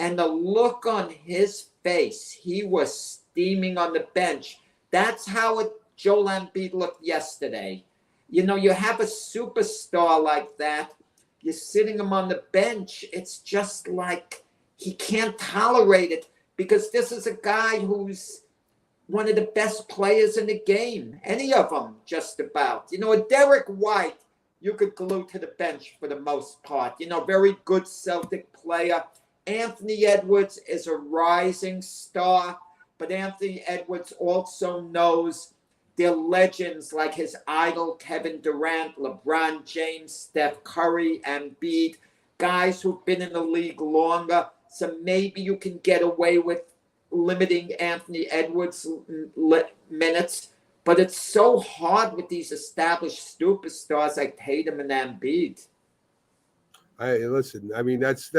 And the look on his face, he was steaming on the bench. That's how Joel Embiid looked yesterday. You have a superstar like that. You're sitting him on the bench. It's just like he can't tolerate it. Because this is a guy who's one of the best players in the game. Any of them, just about. A Derek White, you could glue to the bench for the most part. Very good Celtic player. Anthony Edwards is a rising star. But Anthony Edwards also knows they're legends like his idol, Kevin Durant, LeBron James, Steph Curry, Embiid. Guys who've been in the league longer. So maybe you can get away with limiting Anthony Edwards' minutes, but it's so hard with these established superstars like Tatum and Embiid. Listen, I mean, that's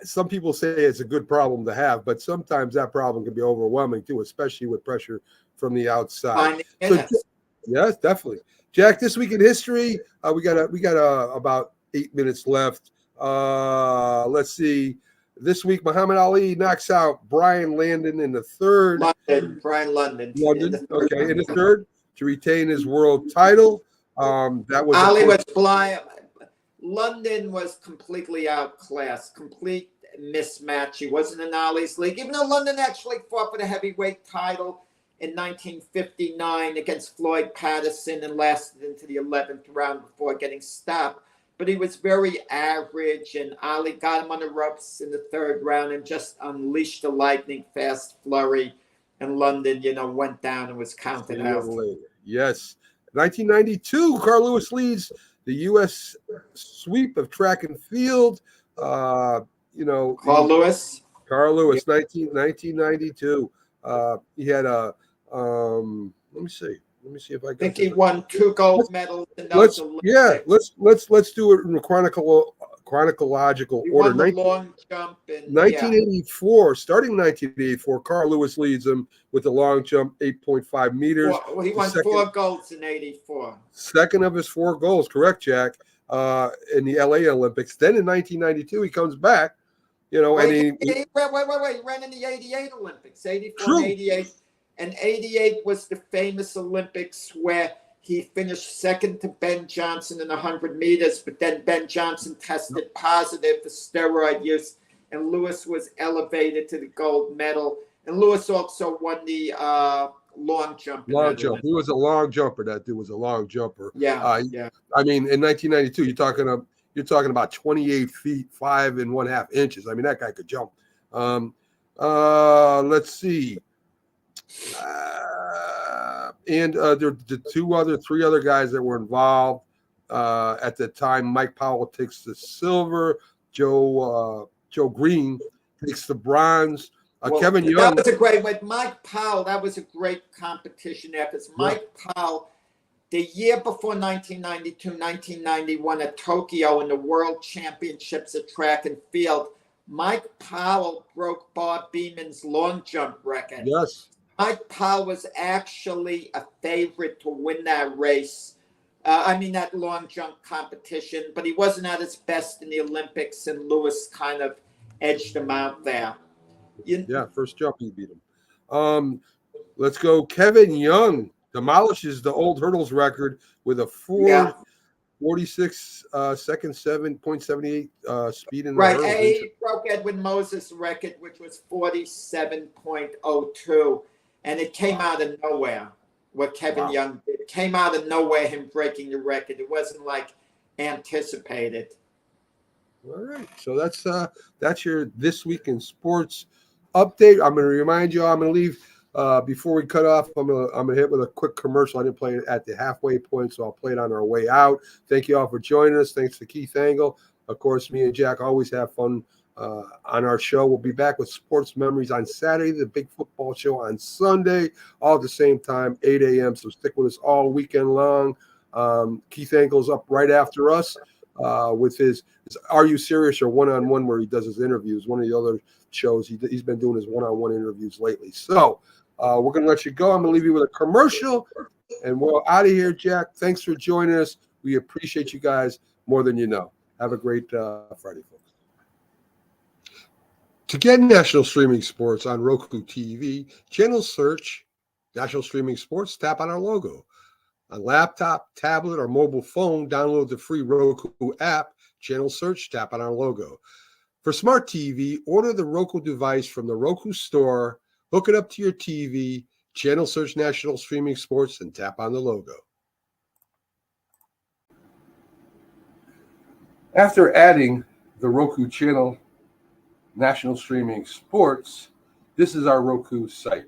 some people say it's a good problem to have, but sometimes that problem can be overwhelming too, especially with pressure from the outside. Yes, definitely. Jack, this week in history, we got about 8 minutes left. Let's see. This week, Muhammad Ali knocks out Brian Landon in the third. Brian London. Okay, in the third to retain his world title. That was Ali was flying. London was completely outclassed, complete mismatch. He wasn't in Ali's league, even though London actually fought for the heavyweight title in 1959 against Floyd Patterson and lasted into the 11th round before getting stopped. But he was very average, and Ali got him on the ropes in the third round and just unleashed a lightning fast flurry. And London, went down and was counted out. Yes. 1992, Carl Lewis leads the U.S. sweep of track and field. Carl Lewis, 1992. He had a let me see if I think he won 2 gold medals in let's those do it in chronological he order. Won the long jump in 1984, starting 1984, Carl Lewis leads him with the long jump, 8.5 meters. He won 4 golds in 84. Second of his 4 goals, correct, Jack, in the LA Olympics. Then in 1992, he comes back, and he ran in the 88 Olympics, 84 and 88. And 88 was the famous Olympics where he finished second to Ben Johnson in 100 meters, but then Ben Johnson tested positive for steroid use, and Lewis was elevated to the gold medal. And Lewis also won the long jump. Long jump. He was a long jumper. That dude was a long jumper. Yeah. I mean, in 1992, you're talking about 28 feet, 5 1/2 inches. I mean, that guy could jump. Let's see. And there were 3 other guys that were involved at the time. Mike Powell takes the silver. Joe Green takes the bronze. Kevin Young. That was a great with Mike Powell. That was a great competition there because Mike Powell, the year before 1992, 1991 at Tokyo in the World Championships at track and field, Mike Powell broke Bob Beeman's long jump record. Yes. Mike Powell was actually a favorite to win that race That long jump competition, but he wasn't at his best in the Olympics, and Lewis kind of edged him out there. Yeah, first jump he beat him. Let's go. Kevin Young demolishes the old hurdles record with a 4:46 second 7.78 speed in the Right. hurdles. He broke Edwin Moses' record, which was 47.02, and it came out of nowhere. What Kevin Young did, it came out of nowhere, him breaking the record. It wasn't like anticipated. All right, so that's your This Week in Sports update. I'm going to remind you, I'm going to leave before we cut off. I'm gonna hit with a quick commercial. I didn't play it at the halfway point, so I'll play it on our way out. Thank you all for joining us. Thanks to Keith Engle. Of course, me and Jack always have fun on our show. We'll be back with Sports Memories on Saturday, the big football show on Sunday, all at the same time, 8 a.m. So stick with us all weekend long. Keith Engle's up right after us with his Are You Serious or One-on-One, where he does his interviews. One of the other shows, he's been doing his one-on-one interviews lately. So we're going to let you go. I'm going to leave you with a commercial, and we're out of here, Jack. Thanks for joining us. We appreciate you guys more than you know. Have a great Friday, folks. To get National Streaming Sports on Roku TV, channel search National Streaming Sports, tap on our logo. On laptop, tablet, or mobile phone, download the free Roku app, channel search, tap on our logo. For smart TV, order the Roku device from the Roku store, hook it up to your TV, channel search National Streaming Sports, and tap on the logo. After adding the Roku channel National Streaming Sports, this is our Roku site.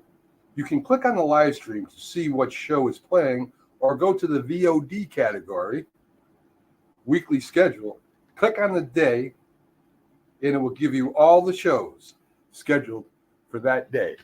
You can click on the live stream to see what show is playing, or go to the VOD category, weekly schedule, click on the day, and it will give you all the shows scheduled for that day.